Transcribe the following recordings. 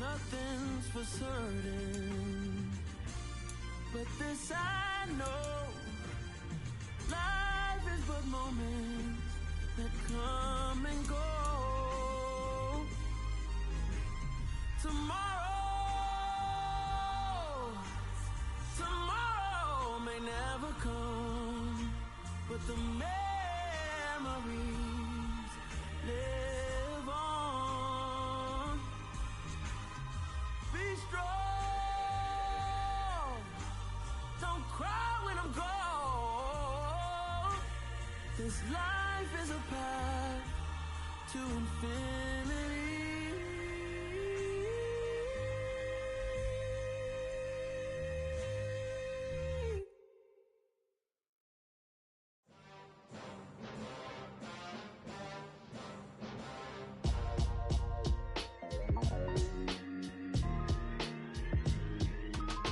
Nothing's for certain, but this I know, life is but moments that come and go. Tomorrow may never come, but the memories live on. Be strong, don't cry when I'm gone. This life is a path to infinity.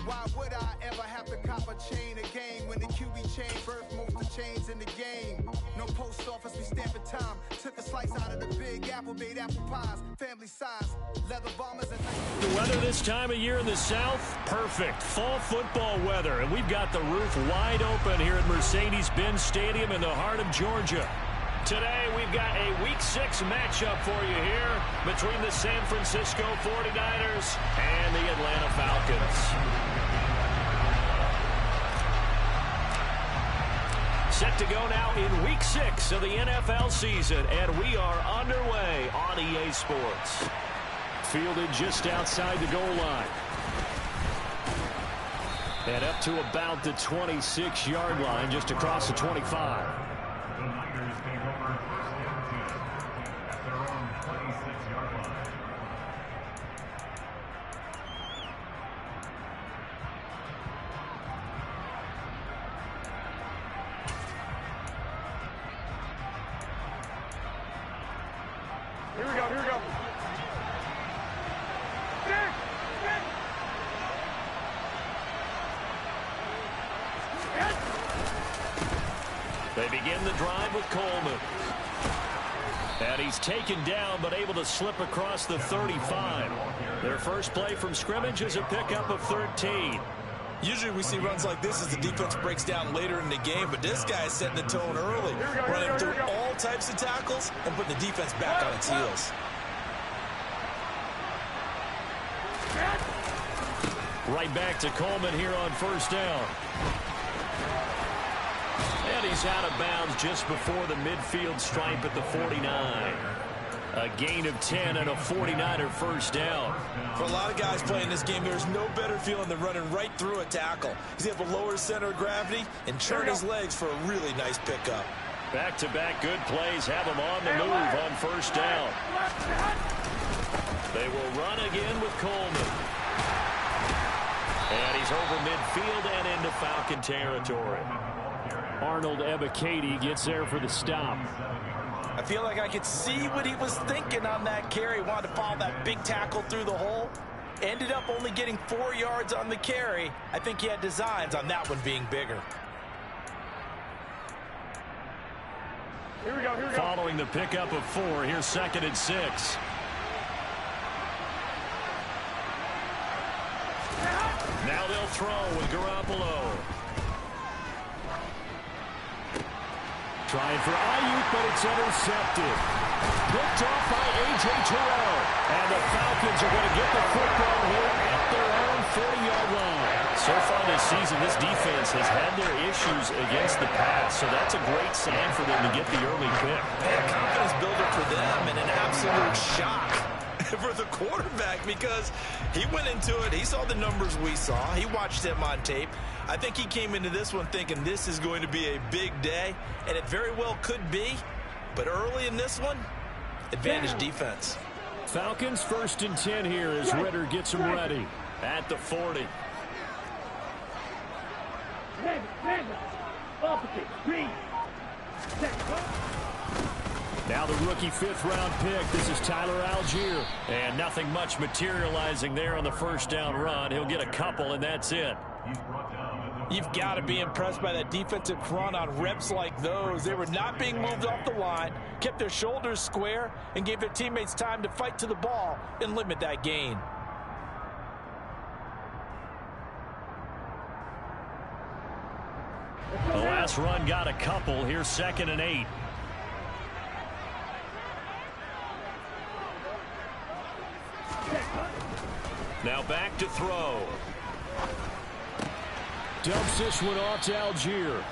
Why would I ever have to cop a chain again when the QB chain birthed most of chains in the game? No post office, we stamping time. Took a slice out of the big apple, made apple pies, family size, leather bombers and The weather this time of year in the South, perfect. Fall football weather, and we've got the roof wide open here at Mercedes-Benz Stadium in the heart of Georgia. Today, we've got a Week 6 matchup for you here between the San Francisco 49ers and the Atlanta Falcons. Set to go now in Week 6 of the NFL season, and we are underway on EA Sports. Fielded just outside the goal line. And up to about the 26-yard line, just across the 25. The Niners take over first down team at their own 26-yard line. Here we go. They begin the drive with Coleman. And he's taken down, but able to slip across the 35. Their first play from scrimmage is a pickup of 13. Usually we see runs like this as the defense breaks down later in the game, but this guy is setting the tone early, running through all types of tackles and putting the defense back on its heels. Right back to Coleman here on first down. And he's out of bounds just before the midfield stripe at the 49. A gain of 10 and a 49er first down. For a lot of guys playing this game, there's no better feeling than running right through a tackle. He's able to lower his center of gravity and churn his legs for a really nice pickup. Back-to-back good plays have him on the move on first down. They will run again with Coleman. And he's over midfield and into Falcon territory. Arnold Ebiketie gets there for the stop. I feel like I could see what he was thinking on that carry. Wanted to follow that big tackle through the hole. Ended up only getting 4 yards on the carry. I think he had designs on that one being bigger. Here we go. Following the pickup of 4, here's 2nd and 6. Now they'll throw with Garoppolo. Trying for Ayuk, but it's intercepted. Picked off by A.J. Terrell. And the Falcons are going to get the football here at their own 40-yard line. So far this season, this defense has had their issues against the pass, so that's a great sign for them to get the early pick. A confidence builder for them and an absolute shock for the quarterback because he went into it. He saw the numbers we saw. He watched them on tape. I think he came into this one thinking this is going to be a big day, and it very well could be. But early in this one, advantage defense. Falcons 1st and 10 here as Ritter gets them ready at the 40. Now the rookie 5th-round pick. This is Tyler Algier. And nothing much materializing there on the first down run. He'll get a couple, and that's it. You've got to be impressed by that defensive front on reps like those. They were not being moved off the line, kept their shoulders square, and gave their teammates time to fight to the ball and limit that gain. The last run got a couple. Here's 2nd and 8. Now back to throw. Dumps this one off to Algier.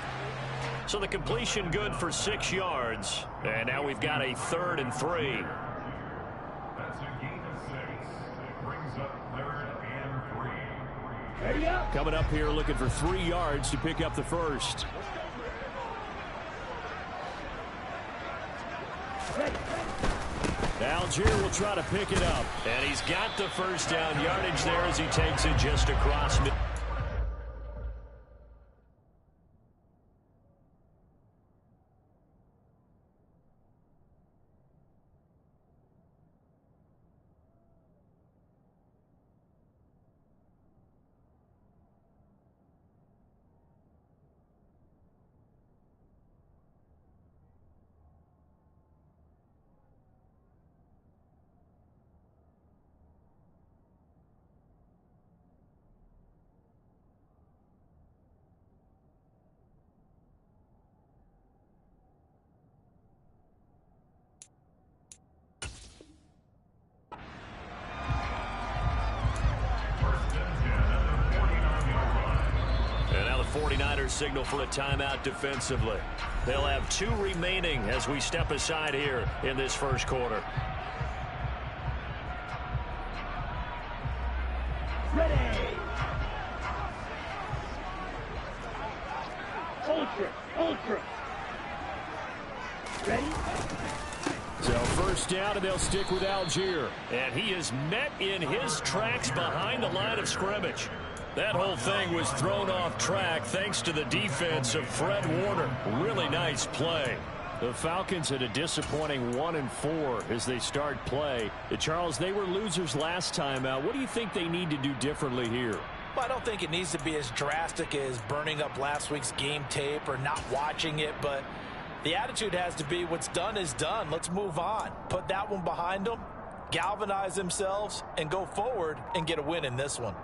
So the completion good for 6 yards. And now we've got a 3rd and 3. That's a gain of 6. It brings up 3rd and 3. Ready up. Coming up here looking for 3 yards to pick up the first. Algier will try to pick it up. And he's got the first down yardage there as he takes it just across mid. And now the 49ers signal for a timeout defensively. They'll have 2 remaining as we step aside here in this first quarter. Ready. Ultra. Ready? So first down, and they'll stick with Algier. And he is met in his tracks behind the line of scrimmage. That whole thing was thrown off track thanks to the defense of Fred Warner. Really nice play. The Falcons had a disappointing 1-4 as they start play. Charles, they were losers last time out. What do you think they need to do differently here? Well, I don't think it needs to be as drastic as burning up last week's game tape or not watching it, but the attitude has to be what's done is done. Let's move on. Put that one behind them, galvanize themselves, and go forward and get a win in this one.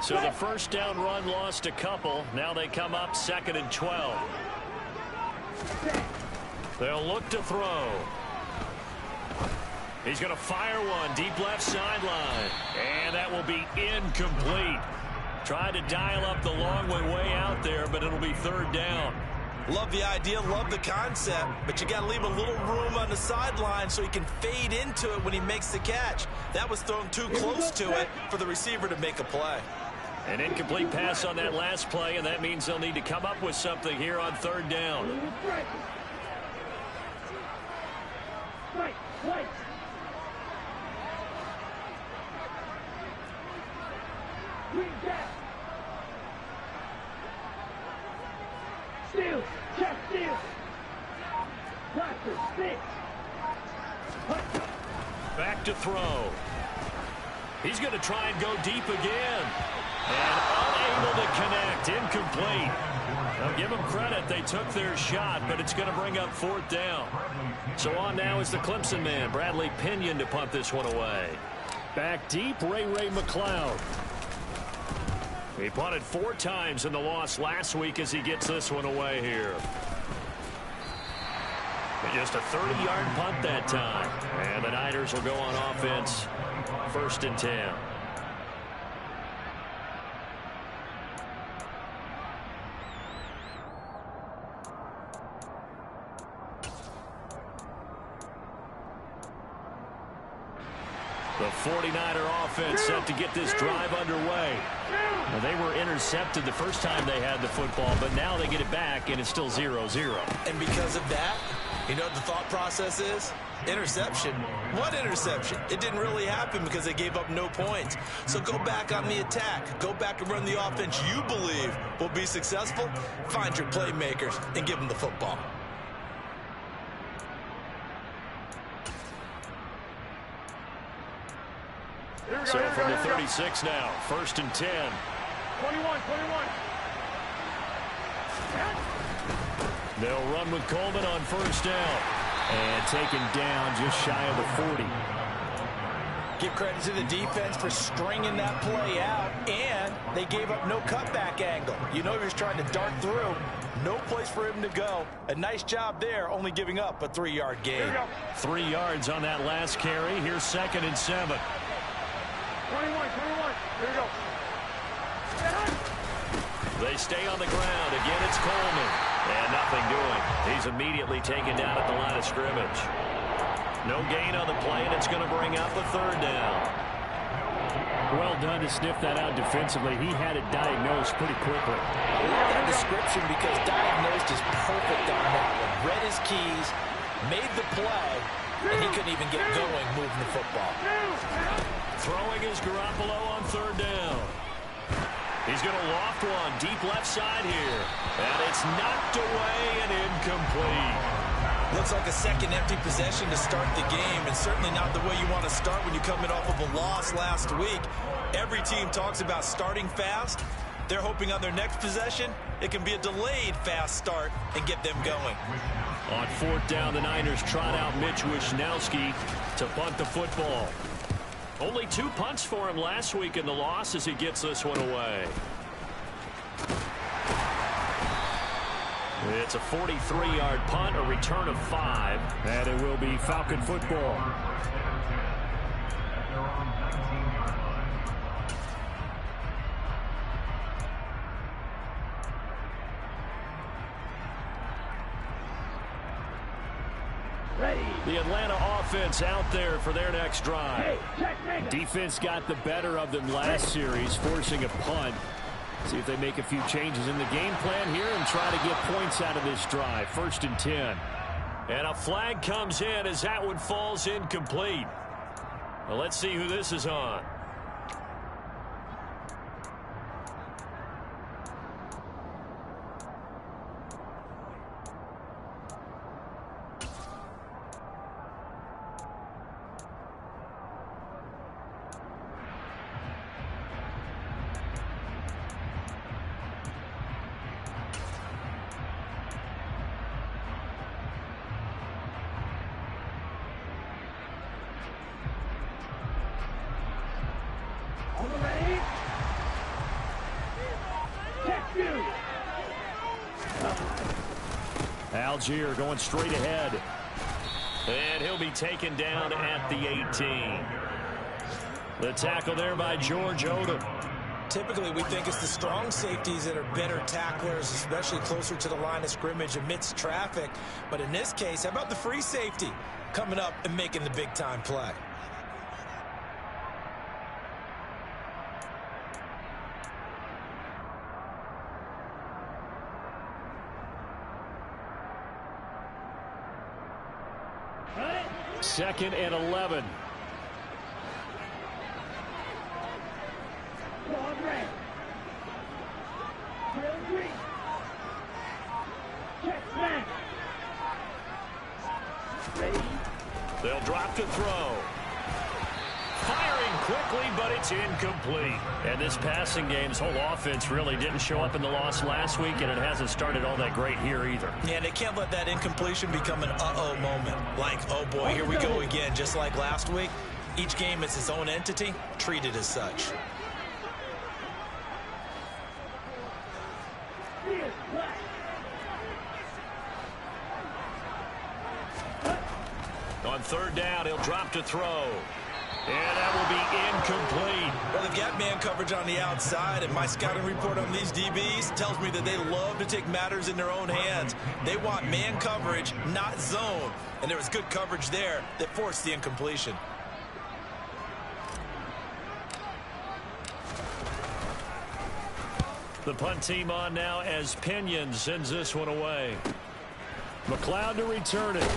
So the first down run lost a couple. Now they come up 2nd and 12. They'll look to throw. He's going to fire one deep left sideline. And that will be incomplete. Tried to dial up the long way out there, but it'll be 3rd down. Love the idea, love the concept, but you got to leave a little room on the sideline so he can fade into it when he makes the catch. That was thrown too close to it for the receiver to make a play. An incomplete pass on that last play, and that means they'll need to come up with something here on 3rd down. Right. Green jack. Steal. Check steal. Blaster. 6. Back to throw. He's going to try and go deep again. And unable to connect. Incomplete. Now give them credit. They took their shot, but it's going to bring up 4th down. So on now is the Clemson man, Bradley Pinion, to punt this one away. Back deep, Ray McLeod. He punted 4 times in the loss last week as he gets this one away here. Just a 30-yard punt that time. And the Niners will go on offense. 1st and 10. The 49er offense set to get this drive underway. Now, they were intercepted the first time they had the football, but now they get it back, and it's still 0-0. And because of that, you know what the thought process is? Interception. What interception? It didn't really happen because they gave up no points. So go back on the attack. Go back and run the offense you believe will be successful. Find your playmakers and give them the football. So from the 36 now, 1st and 10. 21. They'll run with Coleman on 1st down. And taken down just shy of the 40. Give credit to the defense for stringing that play out, and they gave up no cutback angle. You know he was trying to dart through. No place for him to go. A nice job there, only giving up a 3-yard gain. 3 yards on that last carry. Here's 2nd and 7. 21. Here we go. They stay on the ground. Again, it's Coleman. And nothing doing. He's immediately taken down at the line of scrimmage. No gain on the play, and it's going to bring up a 3rd down. Well done to sniff that out defensively. He had it diagnosed pretty quickly. I love that description because diagnosed is perfect on that one. Read his keys, made the play, and he couldn't even get going moving the football. Throwing is Garoppolo on 3rd down. He's going to loft one deep left side here. And it's knocked away and incomplete. Looks like a second empty possession to start the game, and certainly not the way you want to start when you're coming off of a loss last week. Every team talks about starting fast. They're hoping on their next possession, it can be a delayed fast start and get them going. On 4th down, the Niners trot out Mitch Wishnowski to punt the football. Only 2 punts for him last week in the loss as he gets this one away. It's a 43-yard punt, a return of 5. And it will be Falcon football. The Atlanta offense out there for their next drive. Defense got the better of them last series, forcing a punt. See if they make a few changes in the game plan here and try to get points out of this drive. 1st and 10. And a flag comes in as that one falls incomplete. Well, let's see who this is on. Algier going straight ahead. And he'll be taken down at the 18. The tackle there by George Odom. Typically, we think it's the strong safeties that are better tacklers, especially closer to the line of scrimmage amidst traffic. But in this case, how about the free safety coming up and making the big-time play? Second and 11. They'll drop to throw. Firing quickly, but it's incomplete. And this passing game, this whole offense really didn't show up in the loss last week, and it hasn't started all that great here either. Yeah, they can't let that incompletion become an uh-oh moment. Like, oh boy, here we go again, just like last week. Each game is its own entity, treated as such. On 3rd down, he'll drop to throw. And that will be incomplete. Well, they've got man coverage on the outside, and my scouting report on these DBs tells me that they love to take matters in their own hands. They want man coverage, not zone. And there was good coverage there that forced the incompletion. The punt team on now as Pinion sends this one away. McLeod to return it.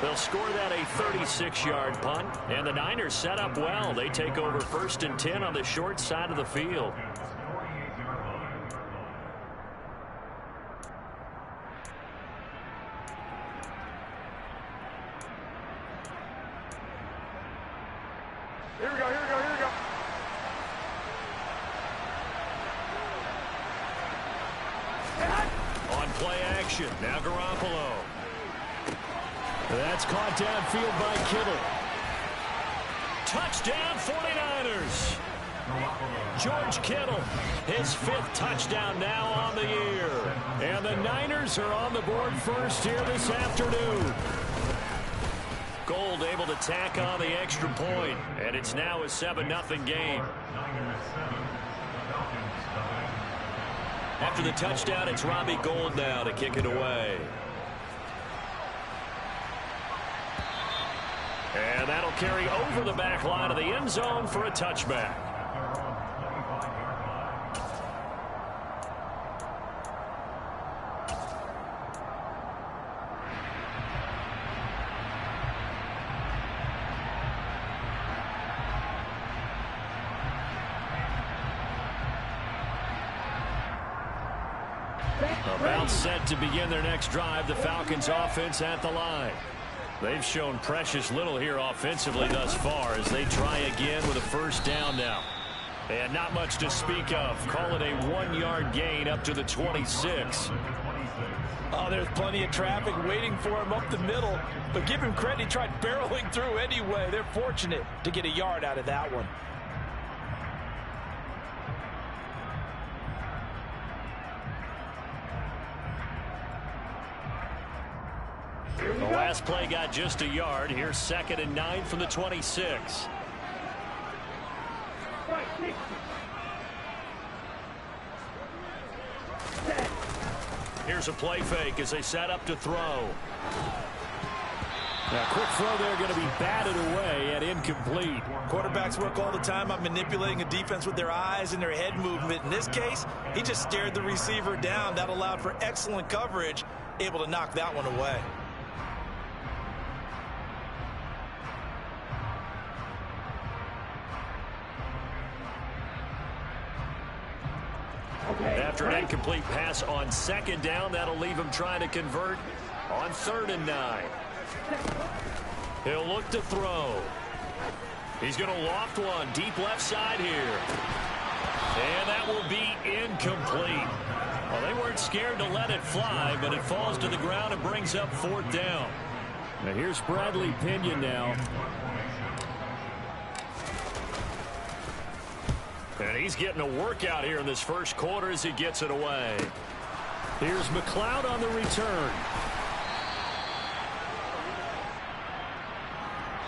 They'll score that a 36-yard punt, and the Niners set up well. They take over 1st and 10 on the short side of the field. Here we go. On play action, now Garoppolo. That's caught downfield by Kittle. touchdown 49ers. George Kittle, his 5th touchdown now on the year. And the Niners are on the board first here this afternoon. Gold able to tack on the extra point, and it's now a 7-0 game. After the touchdown, it's Robbie Gould now to kick it away. And that'll carry over the back line of the end zone for a touchback. About set to begin their next drive, the Falcons offense at the line. They've shown precious little here offensively thus far as they try again with a first down now. And not much to speak of. Call it a 1-yard gain up to the 26. Oh, there's plenty of traffic waiting for him up the middle. But give him credit, he tried barreling through anyway. They're fortunate to get a yard out of that one. The last play got just a yard. Here's 2nd and 9 from the 26. Here's a play fake as they set up to throw. Now, quick throw there going to be batted away and incomplete. Quarterbacks work all the time on manipulating a defense with their eyes and their head movement. In this case, he just stared the receiver down. That allowed for excellent coverage, able to knock that one away. After an incomplete pass on 2nd down, that'll leave him trying to convert on 3rd and 9. He'll look to throw. He's going to loft one deep left side here. And that will be incomplete. Well, they weren't scared to let it fly, but it falls to the ground and brings up 4th down. Now here's Bradley Pinion now. And he's getting a workout here in this first quarter as he gets it away. Here's McLeod on the return.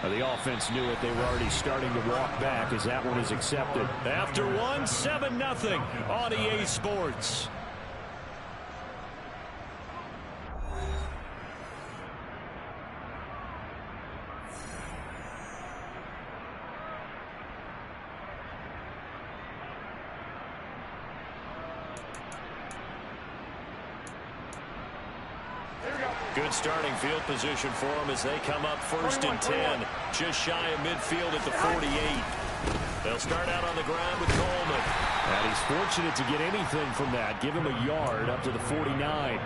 The offense knew it. They were already starting to walk back as that one is accepted. After one, 7-0 on EA Sports. Good starting field position for them as they come up 1st and 10, just shy of midfield at the 48. They'll start out on the ground with Coleman. And he's fortunate to get anything from that. Give him a yard up to the 49.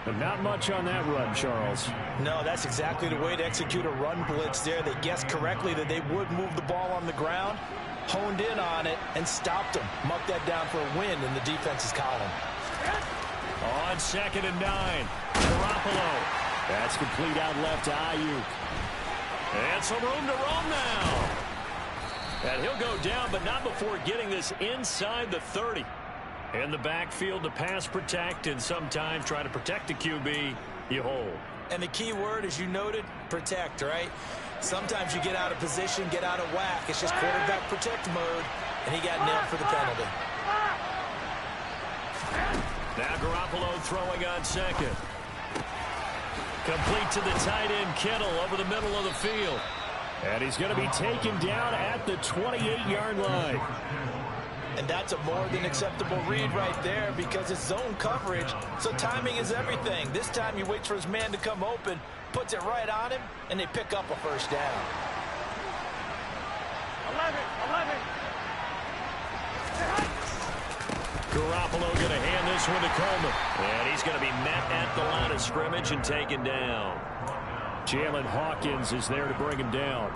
But not much on that run, Charles. No, that's exactly the way to execute a run blitz there. They guessed correctly that they would move the ball on the ground, honed in on it, and stopped them. Mucked that down for a win in the defense's column. On 2nd and 9, Garoppolo. That's complete out left to Ayuk. And some room to roam now. And he'll go down, but not before getting this inside the 30. In the backfield to pass protect, and sometimes try to protect the QB, you hold. And the key word, as you noted, protect, right? Sometimes you get out of position, get out of whack. It's just quarterback protect mode, and he got nailed for the penalty. Now Garoppolo throwing on 2nd. Complete to the tight end, Kittle, over the middle of the field. And he's going to be taken down at the 28-yard line. And that's a more than acceptable read right there because it's zone coverage, so timing is everything. This time he waits for his man to come open, puts it right on him, and they pick up a first down. 11. Garoppolo going to hand this one to Coleman. And he's going to be met at the line of scrimmage and taken down. Jalen Hawkins is there to bring him down.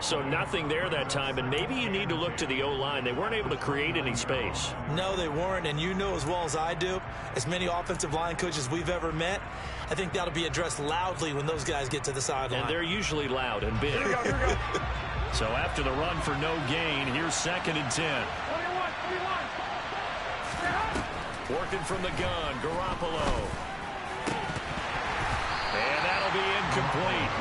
So nothing there that time, and maybe you need to look to the O-line. They weren't able to create any space. No, they weren't, and you know as well as I do, as many offensive line coaches we've ever met, I think that'll be addressed loudly when those guys get to the sideline. And they're usually loud and big. Here we go. So after the run for no gain, here's 2nd and 10. 21. Working from the gun, Garoppolo. And that'll be incomplete.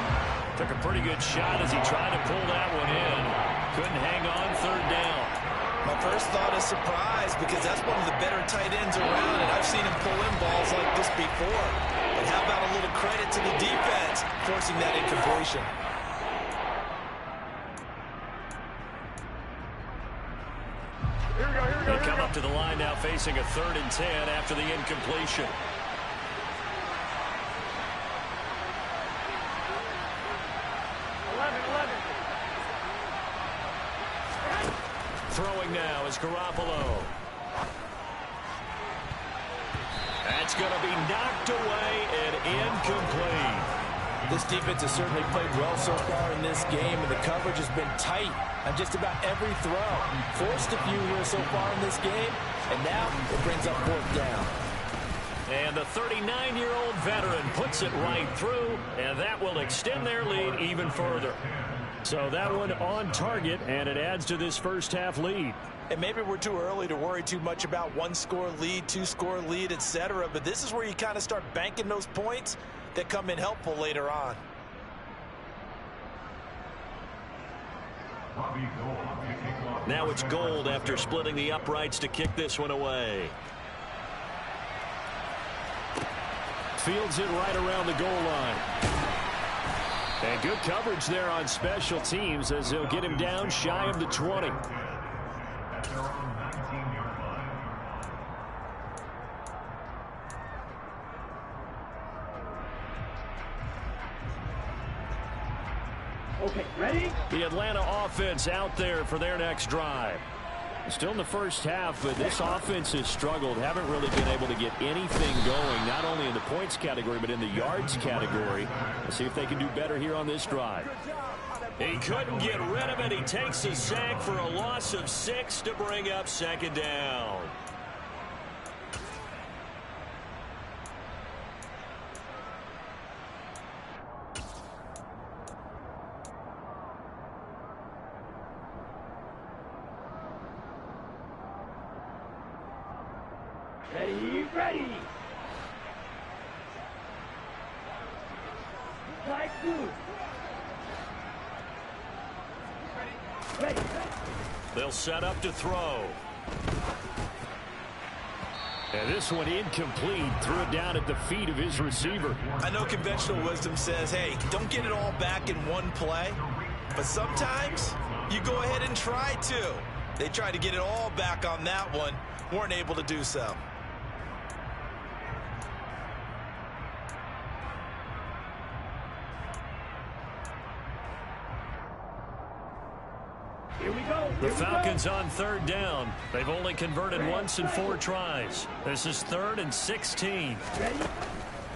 Took a pretty good shot as he tried to pull that one in. Couldn't hang on 3rd down. My first thought is surprise, because that's one of the better tight ends around, and I've seen him pull in balls like this before. But how about a little credit to the defense forcing that incompletion? They come up to the line now facing a 3rd and 10 after the incompletion. Throwing now is Garoppolo. That's going to be knocked away and incomplete. This defense has certainly played well so far in this game, and the coverage has been tight on just about every throw. Forced a few here so far in this game, and now it brings up 4th down. And the 39-year-old veteran puts it right through, and that will extend their lead even further. So that one on target, and it adds to this first half lead. And maybe we're too early to worry too much about 1-score lead, 2-score lead, etc. But this is where you kind of start banking those points that come in helpful later on. Now it's Gold after splitting the uprights to kick this one away. Fields it right around the goal line. And good coverage there on special teams as they'll get him down shy of the 20. Okay, ready? The Atlanta offense out there for their next drive. Still in the first half, but this offense has struggled. Haven't really been able to get anything going, not only in the points category, but in the yards category. Let's see if they can do better here on this drive. He couldn't get rid of it. He takes a sack for a loss of 6 to bring up 2nd down. Ready. Like two. Ready. They'll set up to throw. And this one incomplete. Threw it down at the feet of his receiver. I know conventional wisdom says, hey, don't get it all back in one play. But sometimes you go ahead and try to. They tried to get it all back on that one. Weren't able to do so. Here we go. The Falcons on 3rd down. They've only converted once in 4 tries. This is 3rd and 16. Ready?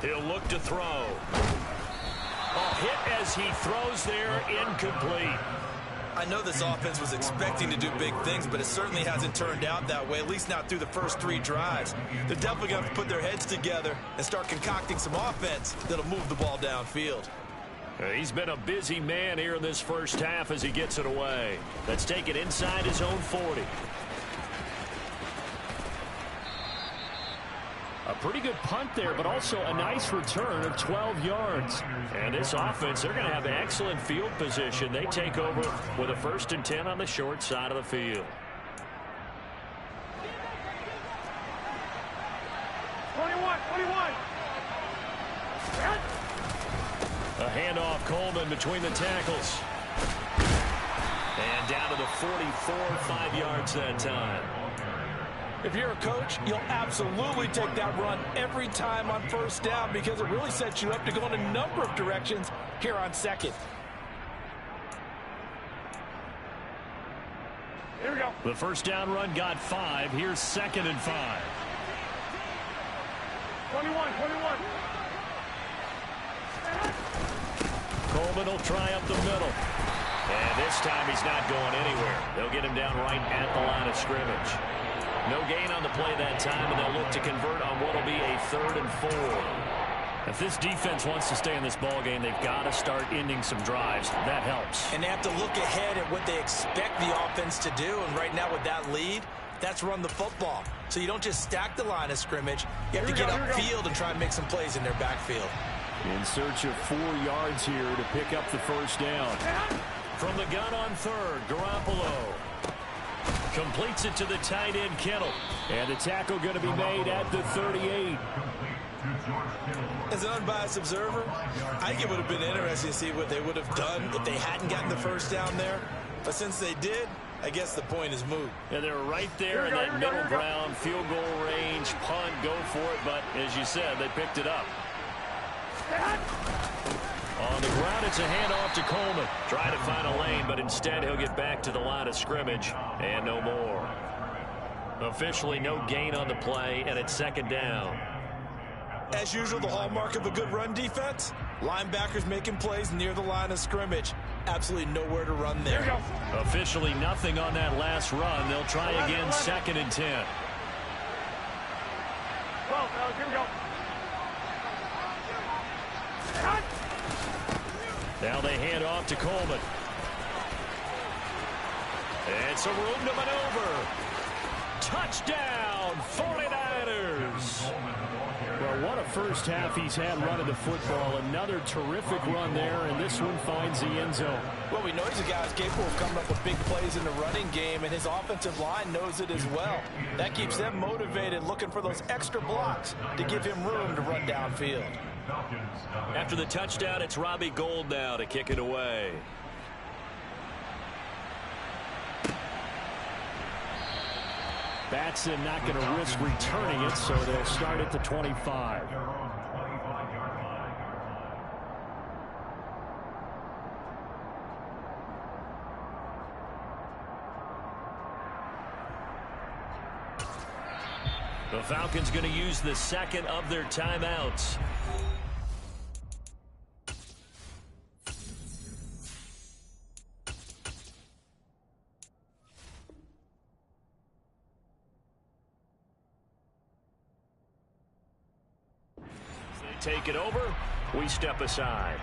He'll look to throw. A hit as he throws there, incomplete. I know this offense was expecting to do big things, but it certainly hasn't turned out that way, at least not through the first 3 drives. They're definitely going to have to put their heads together and start concocting some offense that'll move the ball downfield. He's been a busy man here in this first half as he gets it away. Let's take it inside his own 40. A pretty good punt there, but also a nice return of 12 yards. And this offense, they're going to have excellent field position. They take over with a 1st and 10 on the short side of the field. 21. A handoff, Coleman between the tackles. And down to the 44, 5 yards that time. If you're a coach, you'll absolutely take that run every time on 1st down because it really sets you up to go in a number of directions here on 2nd. Here we go. The 1st down run got 5. Here's 2nd and 5. 21. Coleman will try up the middle. And this time he's not going anywhere. They'll get him down right at the line of scrimmage. No gain on the play that time, and they'll look to convert on what will be a 3rd and 4. If this defense wants to stay in this ball game, they've got to start ending some drives. That helps. And they have to look ahead at what they expect the offense to do. And right now with that lead, that's run the football. So you don't just stack the line of scrimmage. You have to get upfield and try and make some plays in their backfield. In search of 4 yards here to pick up the first down. From the gun on third, Garoppolo completes it to the tight end, Kittle. And the tackle going to be made at the 38. As an unbiased observer, I think it would have been interesting to see what they would have done if they hadn't gotten the first down there. But since they did, I guess the point is moot. Yeah, they're right there in that middle ground, field goal range, punt, go for it. But as you said, they picked it up. On the ground, it's a handoff to Coleman. Try to find a lane, but instead he'll get back to the line of scrimmage and no more. Officially no gain on the play, and it's second down. As usual, the hallmark of a good run defense, linebackers making plays near the line of scrimmage. Absolutely nowhere to run there. Officially nothing on that last run. They'll try again, 2nd and 10. Well, here we go. Now they hand off to Coleman. It's a room to maneuver. Touchdown, 49ers. Well, what a first half he's had running the football. Another terrific run there, and this one finds the end zone. Well, we know he's a guy who's capable of coming up with big plays in the running game, and his offensive line knows it as well. That keeps them motivated, looking for those extra blocks to give him room to run downfield. After the touchdown, it's Robbie Gould now to kick it away. Batson not going to risk returning it, so they'll start at the 25. The Falcons going to use the second of their timeouts. Take it over. We step aside.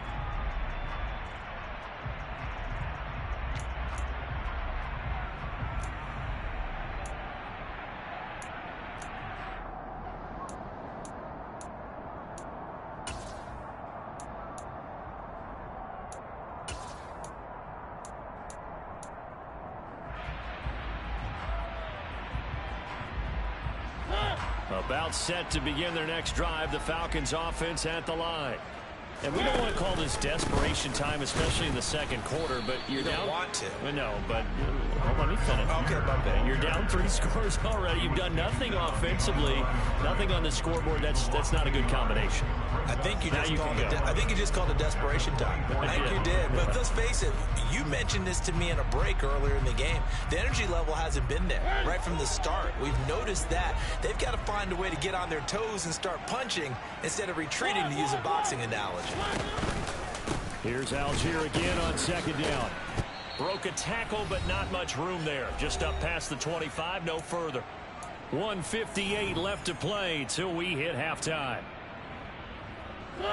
About set to begin their next drive. The Falcons offense at the line. And we don't want to call this desperation time, especially in the second quarter, but you're down. You don't want to. No, but let me finish. Okay, my bad. You're down 3 scores already. You've done nothing offensively, nothing on the scoreboard. That's not a good combination. I think you just called it desperation time. I think you did. But let's face it, you mentioned this to me in a break earlier in the game. The energy level hasn't been there right from the start. We've noticed that. They've got to find a way to get on their toes and start punching instead of retreating, to use a boxing analogy. Here's Algier again on second down. Broke a tackle, but not much room there. Just up past the 25, no further. 1:58 left to play till we hit halftime.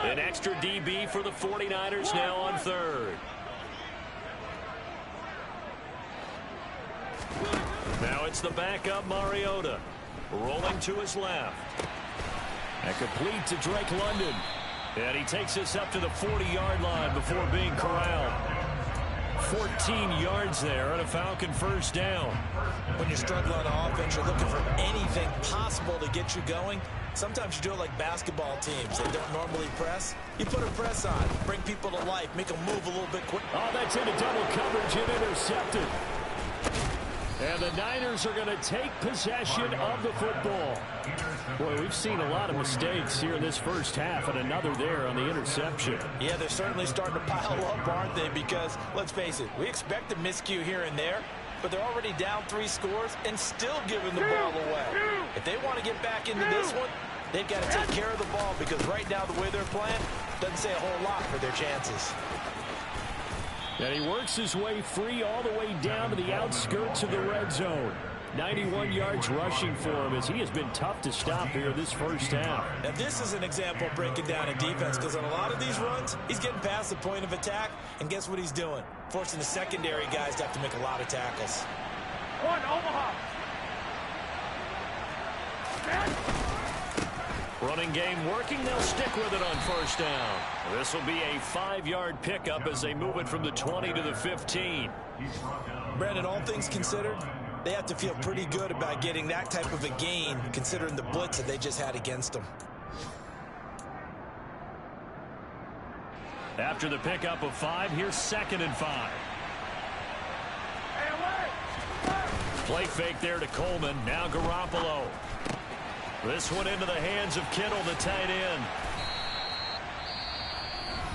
An extra DB for the 49ers now on third. Now it's the backup Mariota. Rolling to his left. And complete to Drake London. And he takes us up to the 40-yard line before being corralled. 14 yards there on a Falcon first down. When you're struggling on offense, you're looking for anything possible to get you going. Sometimes you do it like basketball teams. They don't normally press. You put a press on, bring people to life, make them move a little bit quick. Oh, that's into double coverage and intercepted. And the Niners are going to take possession of the football. Boy, we've seen a lot of mistakes here in this first half, and another there on the interception. Yeah, they're certainly starting to pile up, aren't they? Because, let's face it, we expect a miscue here and there, but they're already down 3 scores and still giving the ball away. If they want to get back into this one, they've got to take care of the ball, because right now the way they're playing doesn't say a whole lot for their chances. And he works his way free all the way down to the outskirts of the red zone. 91 yards rushing for him as he has been tough to stop here this first half. Now this is an example of breaking down a defense, because on a lot of these runs, he's getting past the point of attack, and guess what he's doing? Forcing the secondary guys to have to make a lot of tackles. One, Omaha. Running game working. They'll stick with it on first down. This will be a 5-yard pickup as they move it from the 20 to the 15. Brandon, all things considered, they have to feel pretty good about getting that type of a gain, considering the blitz that they just had against them. After the pickup of 5, here's 2nd and 5. Play fake there to Coleman. Now Garoppolo. This one into the hands of Kittle, the tight end.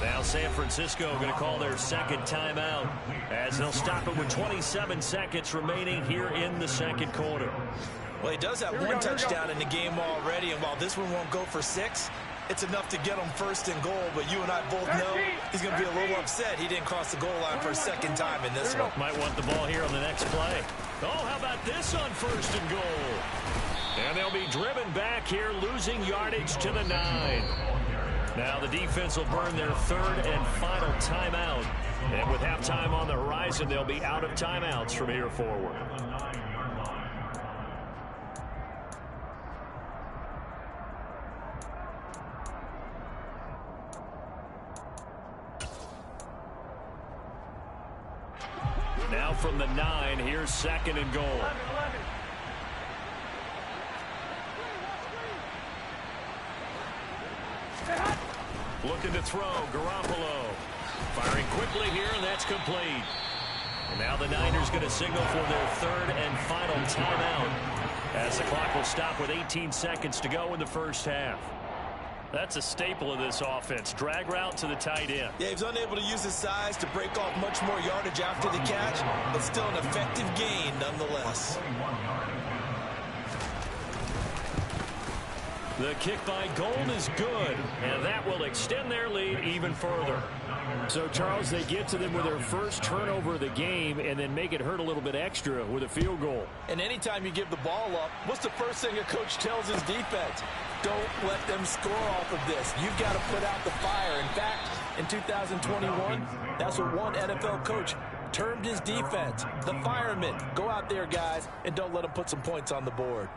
Now San Francisco going to call their second timeout as they'll stop it with 27 seconds remaining here in the second quarter. Well, he does have one touchdown in the game already, and while this one won't go for 6, it's enough to get him 1st and goal, but you and I both know he's going to be a little upset he didn't cross the goal line for a second time in this one. Might want the ball here on the next play. Oh, how about this on 1st and goal? And they'll be driven back here, losing yardage to the 9. Now the defense will burn their 3rd and final timeout. And with halftime on the horizon, they'll be out of timeouts from here forward. Now from the 9, here's 2nd and goal. 11. Looking to throw, Garoppolo. Firing quickly here, and that's complete. And now the Niners going to signal for their 3rd and final timeout as the clock will stop with 18 seconds to go in the first half. That's a staple of this offense. Drag route to the tight end. Yeah, he was unable to use his size to break off much more yardage after the catch, but still an effective gain nonetheless. The kick by Gold is good, and that will extend their lead even further. So, Charles, they get to them with their first turnover of the game and then make it hurt a little bit extra with a field goal. And anytime you give the ball up, what's the first thing a coach tells his defense? Don't let them score off of this. You've got to put out the fire. In fact, in 2021, that's what one NFL coach termed his defense, the firemen. Go out there, guys, and don't let them put some points on the board.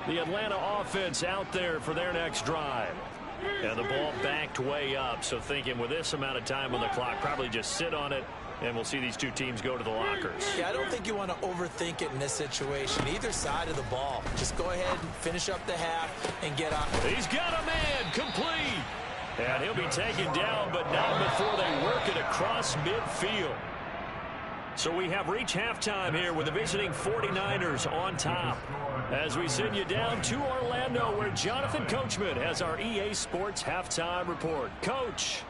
The Atlanta offense out there for their next drive. And the ball backed way up, so thinking with this amount of time on the clock, probably just sit on it, and we'll see these two teams go to the lockers. Yeah, I don't think you want to overthink it in this situation. Either side of the ball. Just go ahead and finish up the half and get on. He's got a man, complete. And he'll be taken down, but not before they work it across midfield. So we have reached halftime here with the visiting 49ers on top. As we send you down to Orlando, where Jonathan Coachman has our EA Sports halftime report. Coach.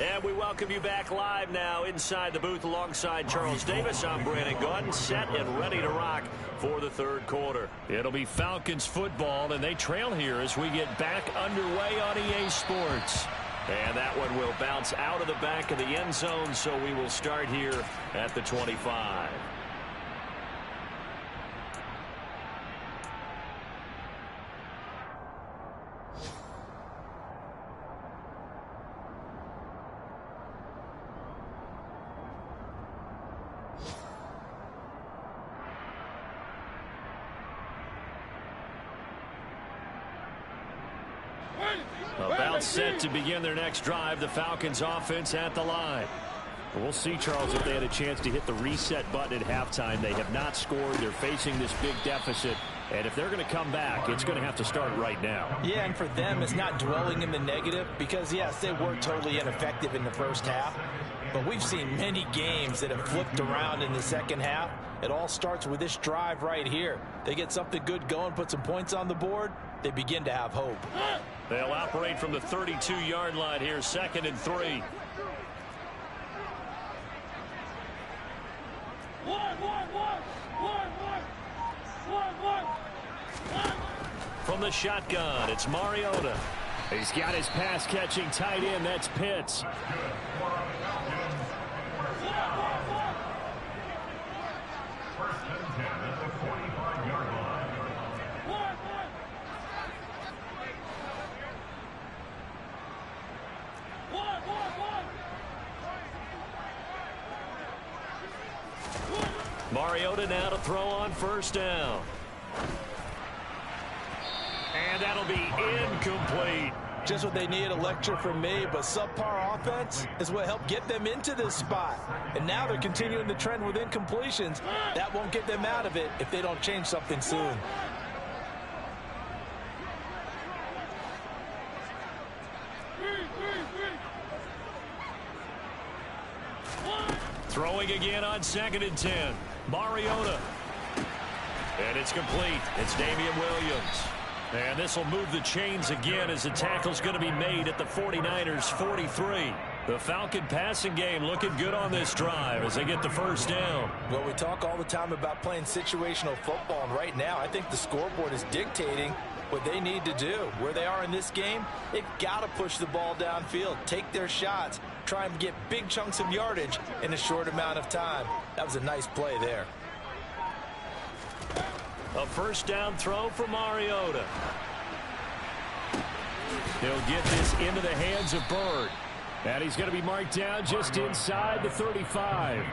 And we welcome you back live now inside the booth alongside Charles Davis. I'm Brandon Gaudin, set and ready to rock for the third quarter. It'll be Falcons football, and they trail here as we get back underway on EA Sports. And that one will bounce out of the back of the end zone, so we will start here at the 25. About set to begin their next drive, the Falcons offense at the line. We'll see, Charles, if they had a chance to hit the reset button at halftime. They have not scored. They're facing this big deficit. And if they're going to come back, it's going to have to start right now. Yeah, and for them, it's not dwelling in the negative because, yes, they were totally ineffective in the first half. But we've seen many games that have flipped around in the second half. It all starts with this drive right here. They get something good going, put some points on the board, they begin to have hope. They'll operate from the 32-yard line here, 2nd and 3. From the shotgun, it's Mariota. He's got his pass-catching tight end. That's Pitts. Mariota now to throw on 1st down. And that'll be incomplete. Just what they need, a lecture from me, but subpar offense is what helped get them into this spot. And now they're continuing the trend with incompletions. That won't get them out of it if they don't change something soon. Throwing again on 2nd and 10. Mariota. And it's complete. It's Damian Williams. And this will move the chains again as the tackle's going to be made at the 49ers 43. The Falcon passing game looking good on this drive as they get the 1st down. Well, we talk all the time about playing situational football, and right now I think the scoreboard is dictating what they need to do. Where they are in this game, they've got to push the ball downfield, take their shots, try and get big chunks of yardage in a short amount of time. That was a nice play there. A 1st down throw for Mariota. He'll get this into the hands of Bird. And he's going to be marked down just inside the 35. A gain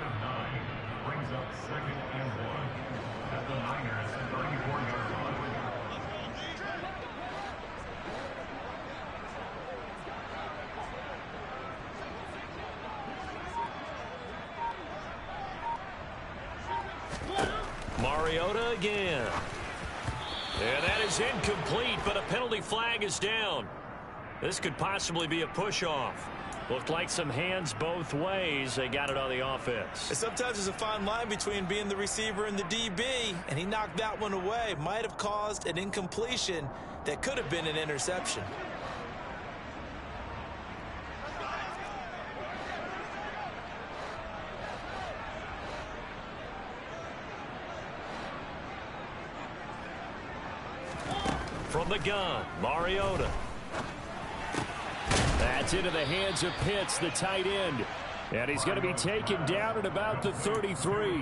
of 9 brings up 2nd and 1 at the Niners 34-yard line. Mariota again. And that is incomplete, but a penalty flag is down. This could possibly be a push-off. Looked like some hands both ways. They got it on the offense. Sometimes there's a fine line between being the receiver and the DB, and he knocked that one away. Might have caused an incompletion that could have been an interception. From the gun, Mariota. That's into the hands of Pitts, the tight end. And he's going to be taken down at about the 33.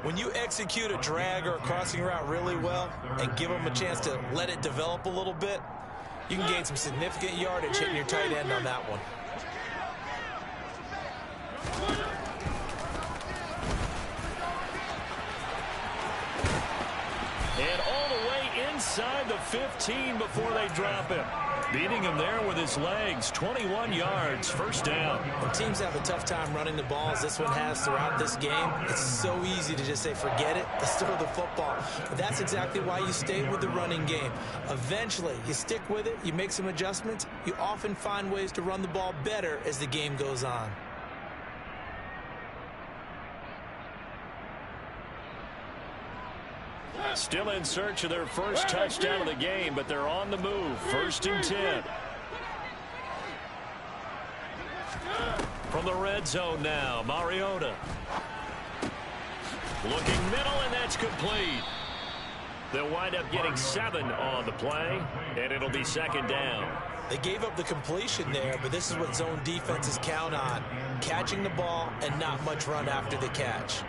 When you execute a drag or a crossing route really well and give them a chance to let it develop a little bit, you can gain some significant yardage hitting your tight end on that one. And all the way inside the 15 before they drop him. Beating him there with his legs. 21 yards, 1st down. When teams have a tough time running the ball, as this one has throughout this game, it's so easy to just say, forget it, let's throw the football. But that's exactly why you stay with the running game. Eventually, you stick with it, you make some adjustments, you often find ways to run the ball better as the game goes on. Still in search of their first touchdown of the game, but they're on the move. 1st and 10. From the red zone now, Mariota. Looking middle, and that's complete. They'll wind up getting 7 on the play, and it'll be 2nd down. They gave up the completion there, but this is what zone defenses count on. Catching the ball and not much run after the catch.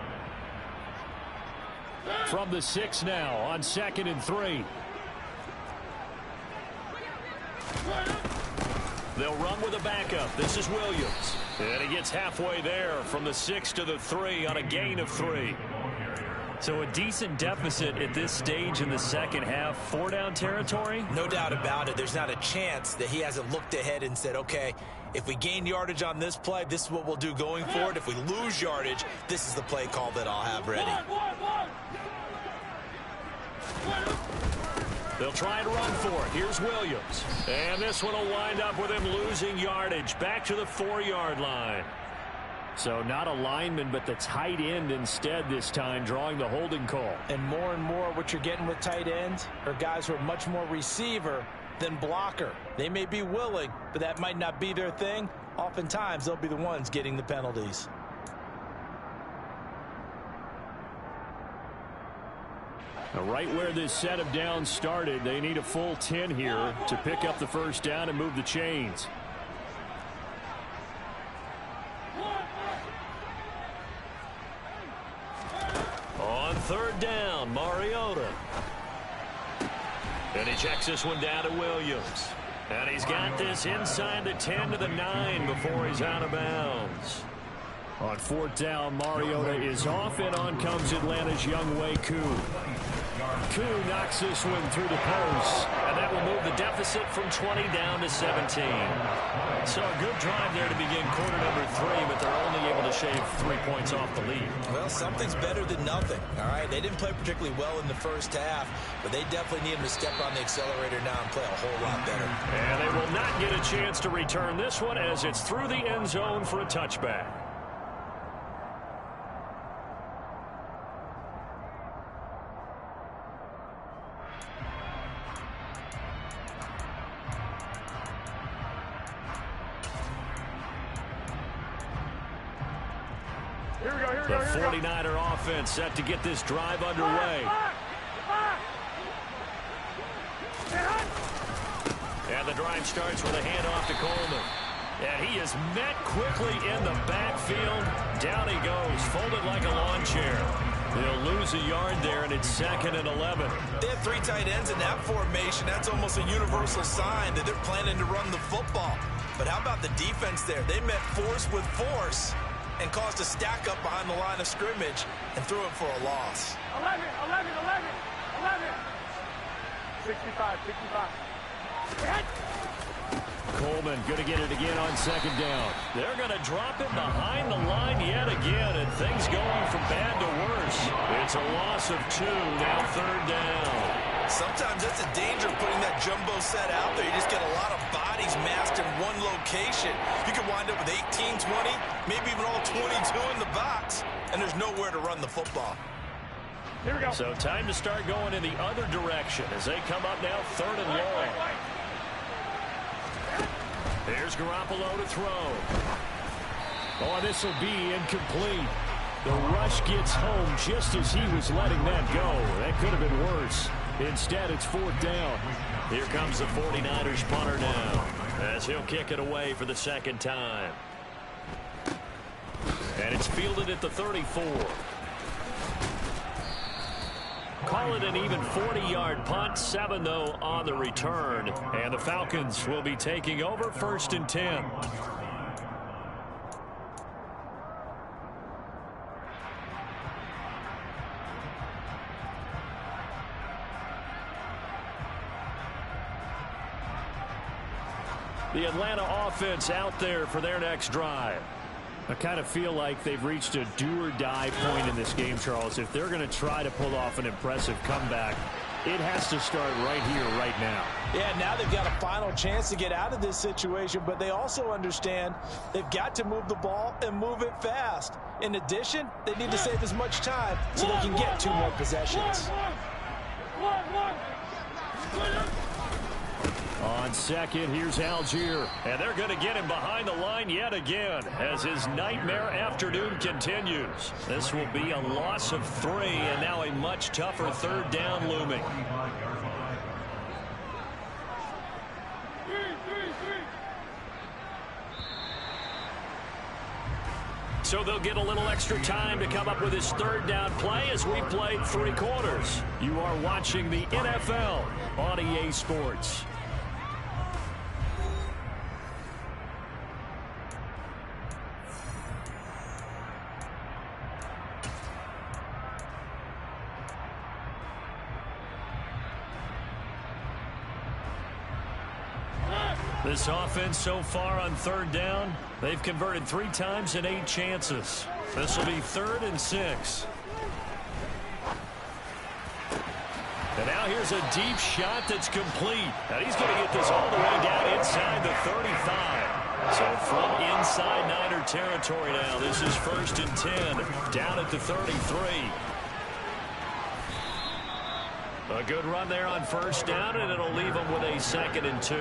From the 6 now on 2nd and 3. They'll run with a backup. This is Williams. And he gets halfway there from the 6 to the 3 on a gain of 3. So a decent deficit at this stage in the second half. 4-down territory? No doubt about it. There's not a chance that he hasn't looked ahead and said, okay, if we gain yardage on this play, this is what we'll do going forward. If we lose yardage, this is the play call that I'll have ready. They'll try and run for it. Here's Williams. And this one will wind up with him losing yardage back to the 4-yard line. So not a lineman, but the tight end instead this time, drawing the holding call. And more what you're getting with tight ends are guys who are much more receiver than blocker. They may be willing, but that might not be their thing. Oftentimes, they'll be the ones getting the penalties. Right where this set of downs started, they need a full 10 here to pick up the first down and move the chains. On third down, Mariota. And he checks this one down to Williams. And he's got this inside the 10 to the 9 before he's out of bounds. On fourth down, Mariota is off, and on comes Atlanta's Younghoe Koo. Koo knocks this one through the post, and that will move the deficit from 20 down to 17. So a good drive there to begin quarter number 3, but they're only able to shave 3 points off the lead. Well, something's better than nothing, all right? They didn't play particularly well in the first half, but they definitely need him to step on the accelerator now and play a whole lot better. And they will not get a chance to return this one as it's through the end zone for a touchback. The 49er offense set to get this drive underway. And the drive starts with a handoff to Coleman. And he is met quickly in the backfield. Down he goes, folded like a lawn chair. They'll lose a yard there, and it's 2nd and 11. They have 3 tight ends in that formation. That's almost a universal sign that they're planning to run the football. But how about the defense there? They met force with force and caused a stack up behind the line of scrimmage and threw it for a loss. 11. 65. Coleman going to get it again on 2nd down. They're going to drop it behind the line yet again, and things going from bad to worse. It's a loss of 2, now 3rd down. Sometimes that's a danger of putting that jumbo set out there. You just get a lot of bodies massed in one location. You can wind up with 18, 20, maybe even all 22 in the box, and there's nowhere to run the football. Here we go. So time to start going in the other direction as they come up now 3rd and long. There's Garoppolo to throw. Oh, this will be incomplete. The rush gets home just as he was letting that go. That could have been worse. Instead, it's 4th down. Here comes the 49ers punter now as he'll kick it away for the 2nd time. And it's fielded at the 34. Call it an even 40-yard punt, 7 though on the return. And the Falcons will be taking over 1st and 10. The Atlanta offense out there for their next drive. I kind of feel like they've reached a do-or-die point in this game, Charles. If they're going to try to pull off an impressive comeback, it has to start right here, right now. Yeah, now they've got a final chance to get out of this situation, but they also understand they've got to move the ball and move it fast. In addition, they need to save as much time so they can get 2 more possessions. On 2nd, here's Algier. And they're going to get him behind the line yet again as his nightmare afternoon continues. This will be a loss of 3 and now a much tougher 3rd down looming. So they'll get a little extra time to come up with his 3rd down play as we played 3 quarters. You are watching the NFL on EA Sports. This offense so far on 3rd down, they've converted 3 times in 8 chances. This will be 3rd and 6. And now Now here's a deep shot that's complete. And he's going to get this all the way down inside the 35. So from inside Niner territory now, this is 1st and 10, down at the 33. A good run there on 1st down, and it'll leave them with a 2nd and 2.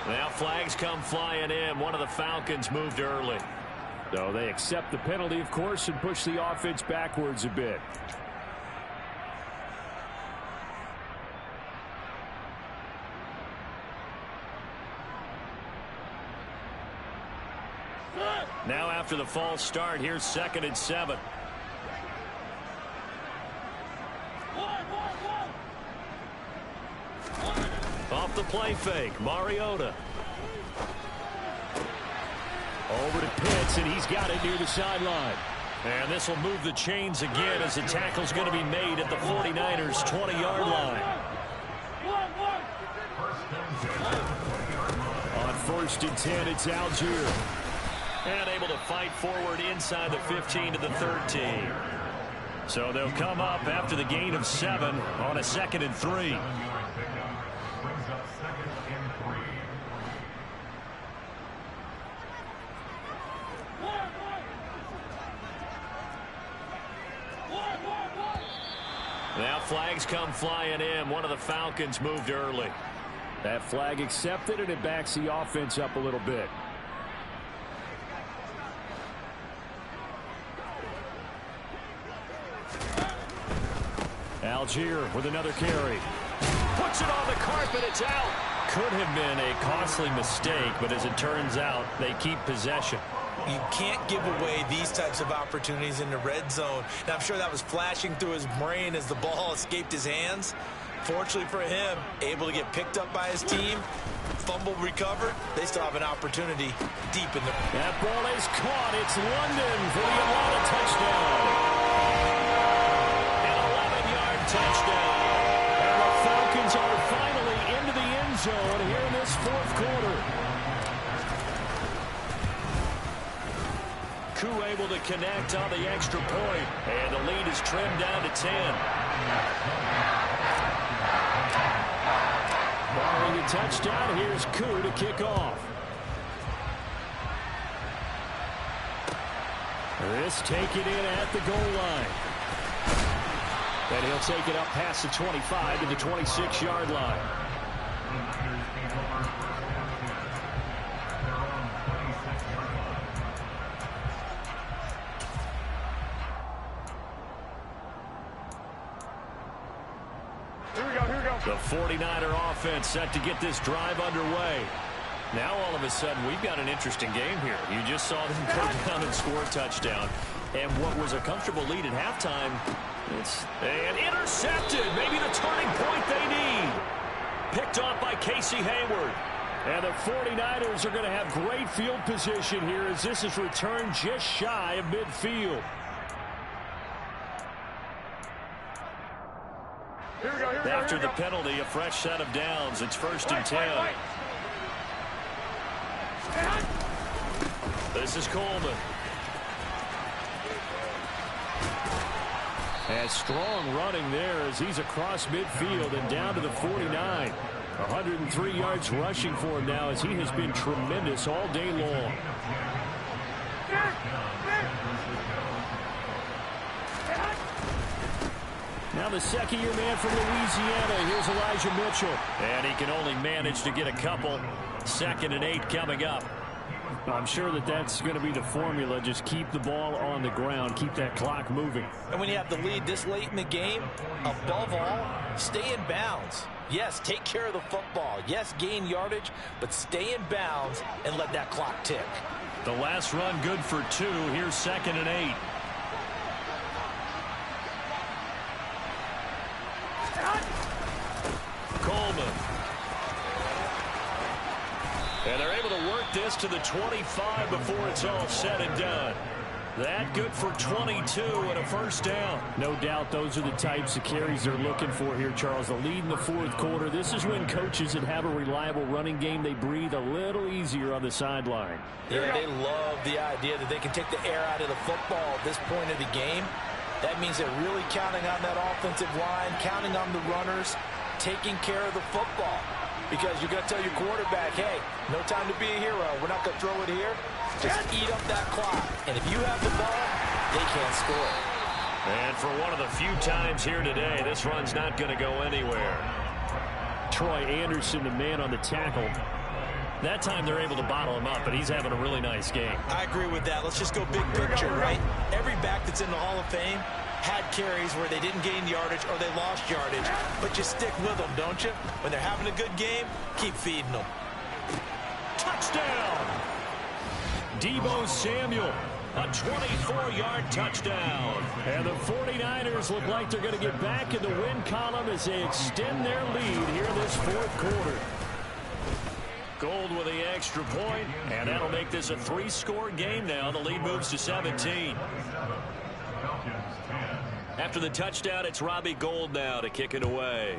Now flags come flying in. One of the Falcons moved early. So they accept the penalty, of course, and push the offense backwards a bit. Now after the false start, here's 2nd and 7. Off the play fake, Mariota. Over to Pitts, and he's got it near the sideline. And this will move the chains again as the tackle's going to be made at the 49ers' 20-yard line. On 1st and 10, it's Algier. And able to fight forward inside the 15 to the 13. So they'll come up after the gain of 7 on a 2nd and 3. Now flags come flying in. One of the Falcons moved early. That flag accepted, and it backs the offense up a little bit. Algier with another carry. Puts it on the carpet. It's out. Could have been a costly mistake, but as it turns out, they keep possession. You can't give away these types of opportunities in the red zone. Now, I'm sure that was flashing through his brain as the ball escaped his hands. Fortunately for him, able to get picked up by his team, fumble recovered. They still have an opportunity deep in the... That ball is caught. It's London for the Atlanta touchdown. An 11-yard touchdown. And the Falcons are finally into the end zone here in this 4th quarter. Koo able to connect on the extra point, and the lead is trimmed down to 10. Barring a touchdown, here's Koo to kick off. This taken in at the goal line. And he'll take it up past the 25 to the 26-yard line. The 49er offense set to get this drive underway. Now all of a sudden we've got an interesting game here. You just saw them go down and score a touchdown. And what was a comfortable lead at halftime, it's intercepted. Maybe the turning point they need. Picked off by Casey Hayward. And the 49ers are going to have great field position here as this is returned just shy of midfield. After the penalty, a fresh set of downs. It's 1st and 10. This is Coleman. And strong running there as he's across midfield and down to the 49. 103 yards rushing for him now as he has been tremendous all day long. Now the second-year man from Louisiana. Here's Elijah Mitchell. And he can only manage to get a couple. 2nd and 8 coming up. I'm sure that's going to be the formula. Just keep the ball on the ground. Keep that clock moving. And when you have the lead this late in the game, above all, stay in bounds. Yes, take care of the football. Yes, gain yardage, but stay in bounds and let that clock tick. The last run good for 2. Here's 2nd and 8. Coleman. And they're able to work this to the 25 before it's all said and done. That good for 22 and a first down. No doubt those are the types of carries they're looking for here, Charles. The lead in the fourth quarter. This is when coaches that have a reliable running game, they breathe a little easier on the sideline. Yeah, they love the idea that they can take the air out of the football at this point of the game. That means they're really counting on that offensive line, counting on the runners, taking care of the football. Because you're going to tell your quarterback, hey, no time to be a hero. We're not going to throw it here. Just eat up that clock. And if you have the ball, they can't score. And for one of the few times here today, this run's not going to go anywhere. Troy Anderson, the man on the tackle. That time they're able to bottle him up, but he's having a really nice game. I agree with that. Let's just go big picture, right? Every back that's in the Hall of Fame had carries where they didn't gain yardage or they lost yardage. But you stick with them, don't you? When they're having a good game, keep feeding them. Touchdown! Deebo Samuel, a 24-yard touchdown. And the 49ers look like they're going to get back in the win column as they extend their lead here in this fourth quarter. Gold with the extra point, and that'll make this a 3-score game now. The lead moves to 17. After the touchdown, it's Robbie Gould now to kick it away.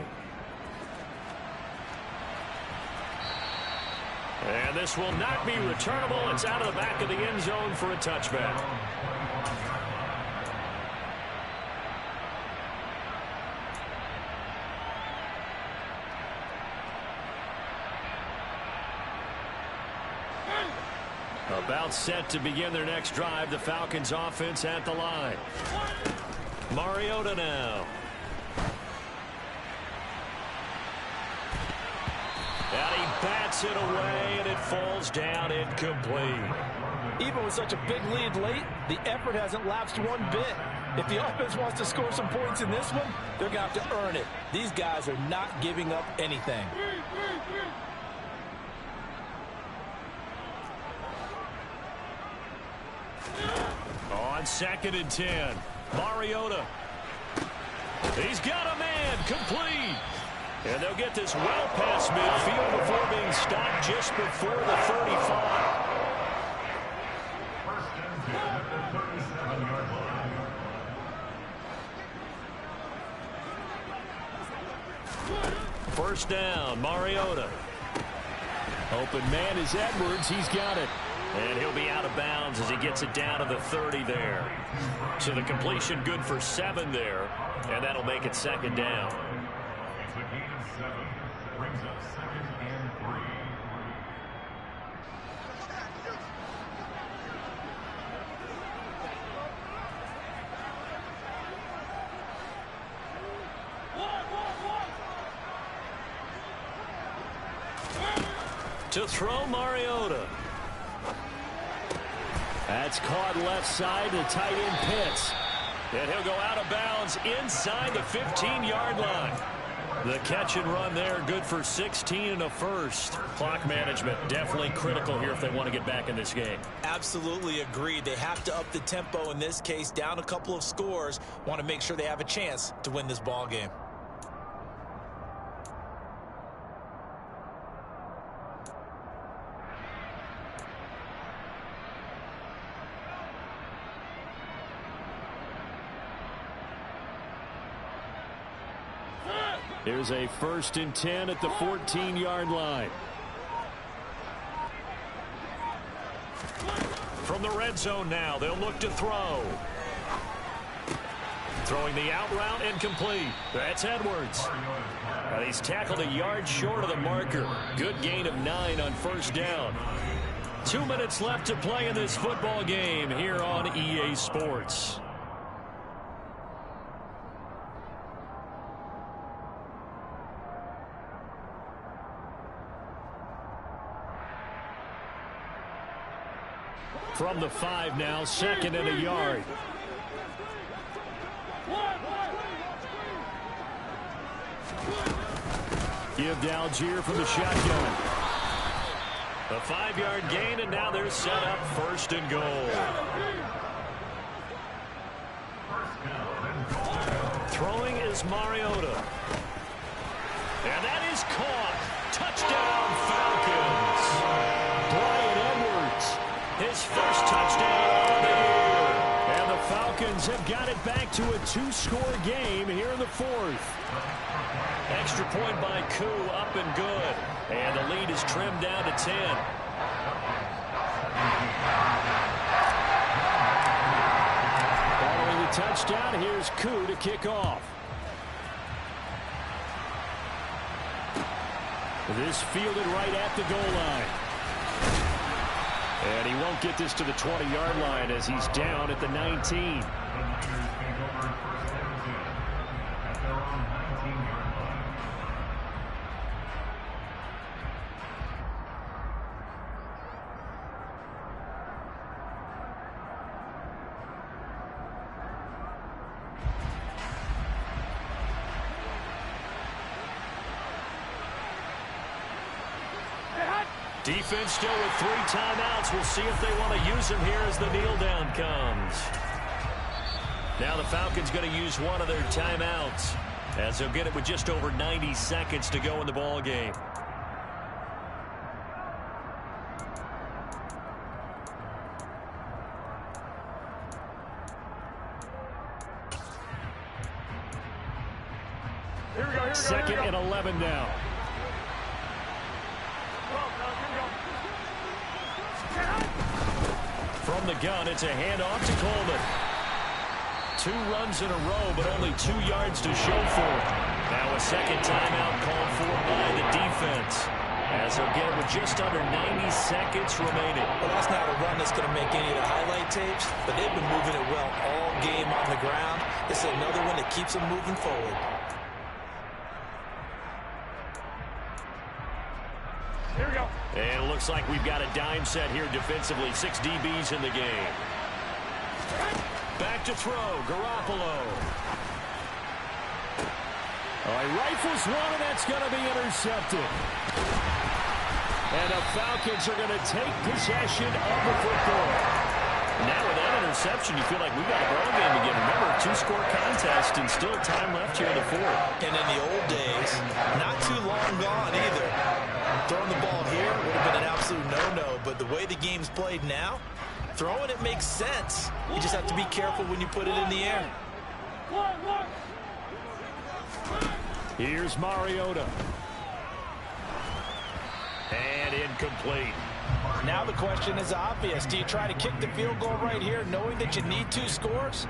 And this will not be returnable. It's out of the back of the end zone for a touchback. About set to begin their next drive. The Falcons offense at the line. Mariota now. And he bats it away, and it falls down incomplete. Even with such a big lead late, the effort hasn't lapsed one bit. If the offense wants to score some points in this one, they're going to have to earn it. These guys are not giving up anything. On 2nd and 10, Mariota. He's got a man, complete. And they'll get this well past midfield before being stopped just before the 35. First down, Mariota. Open man is Edwards. He's got it. And he'll be out of bounds as he gets it down to the 30 there. So the completion good for 7 there, and that'll make it 2nd down. It's a gain of 7. Brings up 2nd and 3. To throw, Mariota. That's caught left side to tight end Pitts. And he'll go out of bounds inside the 15-yard line. The catch and run there, good for 16 and a first. Clock management definitely critical here if they want to get back in this game. Absolutely agreed. They have to up the tempo in this case, down a couple of scores. Want to make sure they have a chance to win this ball game. Here's a 1st and 10 at the 14-yard line. From the red zone now, they'll look to throw. Throwing the out route incomplete. That's Edwards. And he's tackled a yard short of the marker. Good gain of 9 on first down. 2 minutes left to play in this football game here on EA Sports. From the 5 now, 2nd and a yard. Give to Algier from the shotgun. A 5-yard gain, and now they're set up 1st and goal. Throwing is Mariota. And that is caught. Touchdown, Falcons. Bryan Edwards, his first touchdown of the year. have got it back to a 2-score game here in the fourth. Extra point by Koo, up and good. And the lead is trimmed down to 10. Following the touchdown, here's Koo to kick off. This fielded right at the goal line. And he won't get this to the 20-yard line as he's down at the 19. Defense still with 3 timeouts. We'll see if they want to use them here as the kneel down comes. Now the Falcons going to use one of their timeouts as they'll get it with just over 90 seconds to go in the ball game. Here we go. Second and 11 now. From the gun, it's a handoff to Coleman. 2 runs in a row, but only 2 yards to show for it. Now a second timeout called for by the defense, as they'll get it with just under 90 seconds remaining. Well, that's not a run that's going to make any of the highlight tapes, but they've been moving it well all game on the ground. This is another one that keeps them moving forward. Here we go. And it looks like we've got a dime set here defensively. 6 DBs in the game. Back to throw, Garoppolo. He rifles one, and that's going to be intercepted. And the Falcons are going to take possession of the football. Now with that interception, you feel like we've got a ball game again. Remember, a 2-score contest and still time left here in the fourth. And in the old days, not too long gone either. Throwing the ball here would have been an absolute no-no, but the way the game's played now, throwing it makes sense. You just have to be careful when you put it in the air. Here's Mariota. And incomplete. Now the question is obvious. Do you try to kick the field goal right here knowing that you need 2 scores?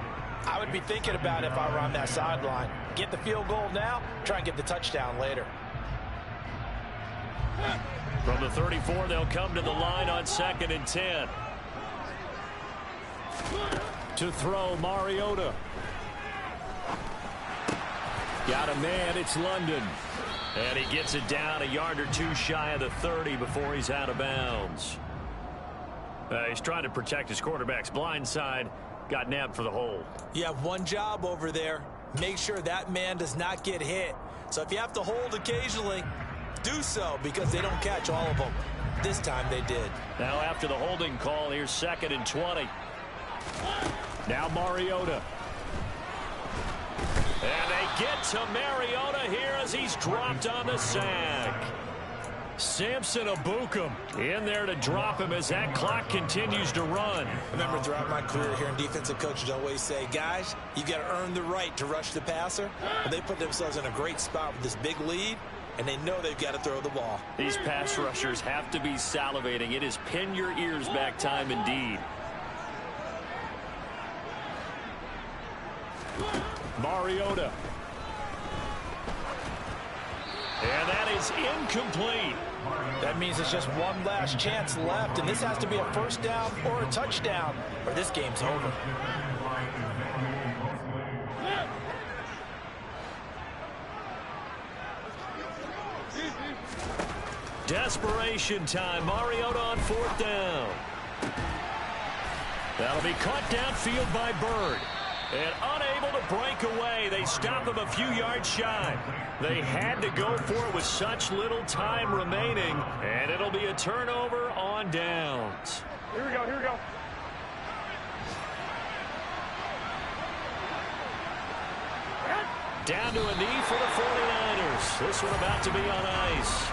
I would be thinking about it if I were on that sideline. Get the field goal now, try and get the touchdown later. From the 34, they'll come to the line on 2nd and 10. To throw, Mariota. Got a man, it's London. And he gets it down a yard or 2 shy of the 30 before he's out of bounds. He's trying to protect his quarterback's blind side. Got nabbed for the hold. You have one job over there. Make sure that man does not get hit. So if you have to hold occasionally, do so, because they don't catch all of them. This time they did. Now after the holding call, here's 2nd and 20. Now Mariota. And they get to Mariota here as he's dropped on the sack. Samson Abukum in there to drop him as that clock continues to run. I remember throughout my career here in defensive coaches always say, guys, you got to earn the right to rush the passer. But they put themselves in a great spot with this big lead, and they know they've got to throw the ball. These pass rushers have to be salivating. It is pin your ears back time indeed. Mariota. And that is incomplete. That means it's just one last chance left, and this has to be a first down or a touchdown, or this game's over. Desperation time. Mariota on 4th down. That'll be caught downfield by Bird. And unable to break away. They stop him a few yards shy. They had to go for it with such little time remaining. And it'll be a turnover on downs. Here we go, here we go. Down to a knee for the 49ers. This one about to be on ice.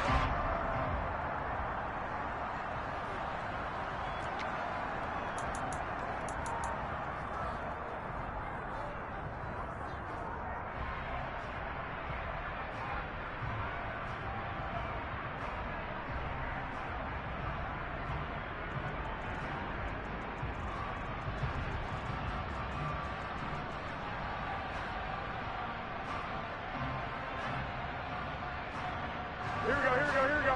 Here we go, here we go, here we go.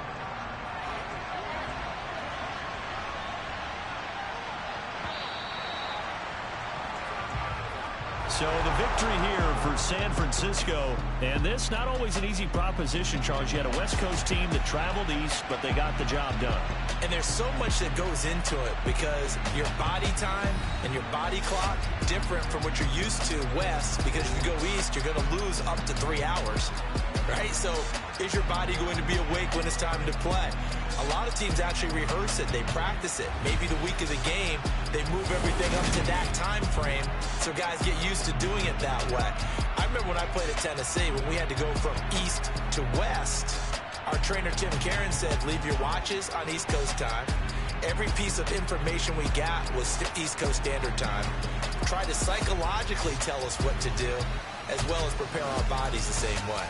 So the victory here for San Francisco. And this, not always an easy proposition, Charles. You had a West Coast team that traveled east, but they got the job done. And there's so much that goes into it because your body time and your body clock different from what you're used to west, because if you go east, you're going to lose up to 3 hours, right? So is your body going to be awake when it's time to play? A lot of teams actually rehearse it. They practice it. Maybe the week of the game, they move everything up to that time frame so guys get used to doing it that way. I remember when I played at Tennessee, when we had to go from east to west, our trainer Tim Karen said, leave your watches on East Coast time. Every piece of information we got was East Coast Standard Time. Try to psychologically tell us what to do, as well as prepare our bodies the same way.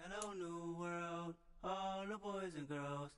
Hello, new world, all the boys and girls.